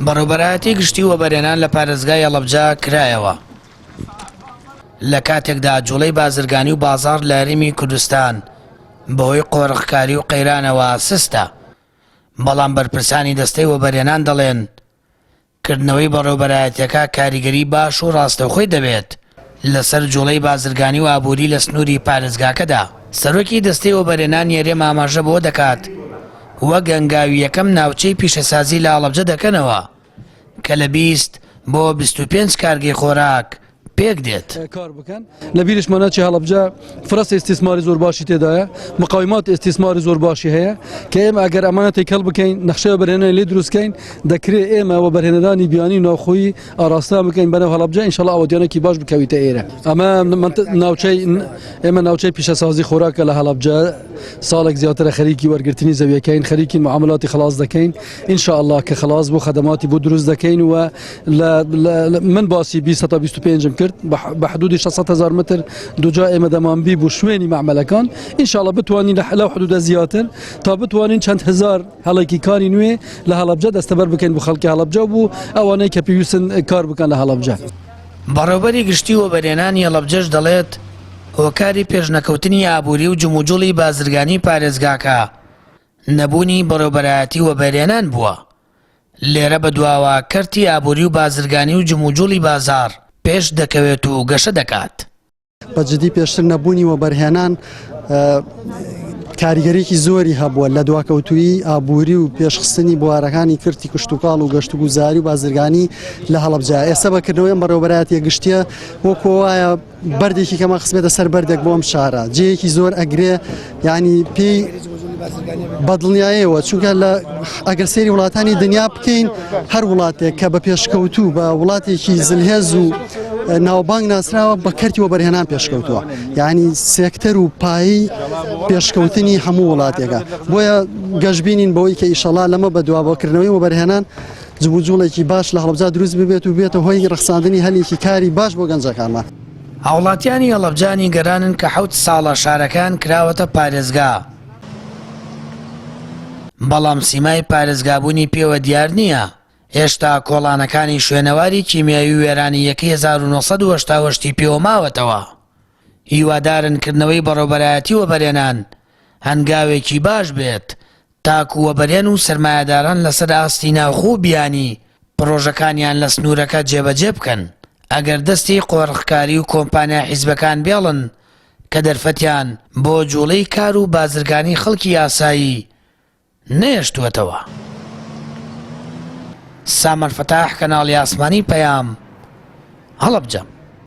بەڕێوەبەرایەتی گشتی وەبەرهێنان لە پارێزگای هەڵەبجە کرایەوە لە کاتێکدا جوڵەی بازرگانی و بازاڕ لە هەرێمی کوردستان بەهۆی قۆڕغکاری و قەیرانەوە سستە، بەڵام بەرپرسانی دەستەی وەبەرهێنان دەڵێن کردنەوەی بەڕێوەبەرایەتیەکە کاریگەری باش و ڕاستەوخۆی دەبێت لەسەر جوڵەی بازرگانی و ئابووری لە سنووری پارێزگاکەدا. سەرۆکی دەستەی وەبەرهێنان هێرێم ئاماژە بۆ دەکات وەک گەنگاوی یەکەم ناوچەی پیشەسازی لە هەڵەبجە دەکەنەوە کە لە 20 بۆ 25 کارگەی خۆراک پێک دێت. کار بکەن لە بیرشمانەتی هەڵەبجە فرەس ئێستیسماری زۆر باشی تێدایە، مقاومات ئێستیسماری زۆر باشی هەیە کە ئێمە ئەگەر ئەمانەتی کەڵ بکەین نەخشەی وەبەرهێنانی لێ دروستکەین دەکرێت ئێمە وەبەرهێنەرانی بیانی ناوخۆیی ئاراستان بکەین بەناو هەڵەبجە ئینشەڵڵا ئەوەدیانێکی باش بکەویتە ئێرە. ئەمە ئێمە ناوچەی پیشەسازی خۆراکە لە هەڵەبجە ساڵێک زیاترە خەریکی وەرگرتنی زەویەکەین، خەریکی معاملاتی خلاص دەکەین ئینشەڵڵا کە خلاص بۆ خەدەماتی بۆ دروست دەکەین و من باسی 20 تا 25 کرد بە حدودی 600,000 متر دوجا ئێمە دەمانبی بۆ شوێنی معمەلەکان ئینشەڵڵا بتوانین لەو حدودە زیاتر تا بتوانین چەند هزار هەڵێکی کاری نوێ لە هەڵەبجە دەستەبەر بکەین بۆ خەڵکی هەڵەبجە بوو ئەوانەی کە پێویستن کار بکەن لە هەڵەبجە. بەڕێوەبەری گشتی وەبەرهێنانی هەڵەبجەش دەڵێت هۆکاری پێشنەکەوتنی ئابووری و جموجوڵی بازرگانی پارێزگاکە نەبوونی بەڕێوەبەرایەتی وەبەرهێنان بووە. لێرە بەدواوە کەرتی ئابووری و بازرگانی و جموجوڵی بازار پێش دەکەوێت و گەشە دەکات. بەجددی پێشتر نەبوونی وەبەرهێنان کاریگەرێکی زۆری هەبووە لە دواکەوتویی ئابووری و پێشخستنی بوارەکانی کرتی کشتتوکاڵ و گەشت و گوزاری و بازرگانی لە هەڵەبجە. ئێستا بەکردنەوەی بەڕێوەبەرایەتیە گشتیە وەکو وایە بەردێکی کەمە خستبێتە سەر بەردێک بۆ ئەم شارە جەیەکی زۆر ئەگرێ ینی پێی بەدڵنیایەوە چونکە لە ئەگەر سێری وڵاتانی دنیا بکەین هەر وڵاتێک کە بە پێشکەوتوو بە وڵاتێکی زلهێز و ناوبانگ ناسراوە بە کەرتی وەبەرهێنان پێشکەوتووە، یعنی سێکتەر و پایی پێشکەوتنی هەموو وڵاتێکە. بۆیە گەشتبینین بەوەی کە ئیشەڵا لەمە بە دوابەکردنەوەی وەبەرهێنان جوجوڵێکی باش لە هەڵەبجە دروست ببێت و بێتە هۆی ڕەخساندنی هەلێکی کاری باش بۆ گەنجەکانمان. هاوڵاتیانی هەڵەبجانی گەرانن کە 7 ساڵە شارەکان کراوەتە پارێزگا، بەڵام سیمای پارێزگابوونی پێوە دیار نییە. هێشتا کۆڵانەکانی شوێنەواری کیمیاوی وێرانی 1980 پێوە ماوەتەوە. هیوادارنکردنەوەی بەڕێوەبەرایەتی وەبەرهێنان هەنگاوێکی باش بێت تاکو وەبەرهێن و سەرمایەداران لەسەر ئاستی ناوخۆ بیانی پرۆژەکانیان لە سنوورەکە جێبەجێ بکەن. ئەگەر دەستی قۆڕغکاری و کۆمپانیا حیزبەکان بێڵن کە دەرفەتیان بۆ جوڵەی کار و بازرگانی خەڵکی یاسایی نێشتووەتەوە. سامەر فەتاح، کەناڵی ئاسمانی پەیام، هەڵەبجە.